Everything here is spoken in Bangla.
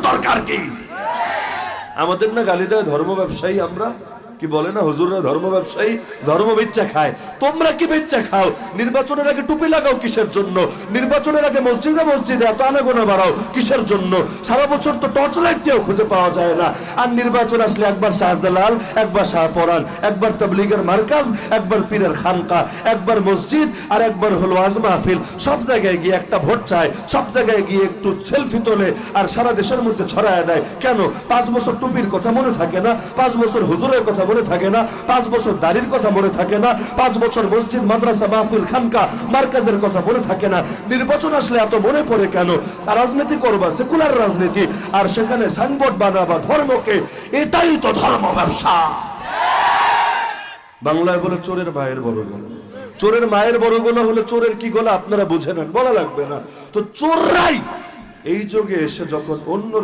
দরকার কি? আমাদের না গালি দেয় ধর্ম ব্যবসায়ী, আমরা কি বলে না হুজুররা ধর্ম ব্যবসায়ী, ধর্ম বেচ্চা খায়। তোমরা কি বেচ্চা খাও? নির্বাচনের আগে টুপি লাগাও কিসের জন্য? নির্বাচনের আগে মসজিদে মসজিদে এত আনাগোনা বাড়াও কিসের জন্য? সারা বছর তো টর্চ লাইট দিয়েও খুঁজে পাওয়া যায় না। আর নির্বাচন আসলে একবার শাহজালাল, একবার শাহপরান, একবার তাবলীগের মার্কাজ, একবার পীরের খানকা, একবার মসজিদ, আর একবার হলো ওয়াজ মাহফিল। সব জায়গায় গিয়ে একটা ভোট চায়, সব জায়গায় গিয়ে একটু সেলফি তোলে আর সারা দেশের মধ্যে ছড়ায় দেয়। কেন? 5 বছর টুপির কথা মনে থাকে না, 5 বছর হুজুরের কথা মনে থাকে না, 5 বছর দাড়ির কথা মনে থাকে না, 5 বছর মসজিদ মাদ্রাসা মাহফিল খানকা মার্কাজের কথা মনে থাকে না। নির্বাচন আসলে এত মনে পড়ে কেন? আর রাজনীতি করবা সেকুলার রাজনীতি, আর সেখানে সাইনবোর্ড বানাবা ধর্মকে। এটাই তো ধর্ম ব্যবসা। বাংলায় বলে চোরের মায়ের বড় গলা। চোরের মায়ের বড় গলা হলে চোরের কি গলা আপনারা বুঝে নেন, বলা লাগবে না। তো চোররাই এই যুগে এসে যখন অন্য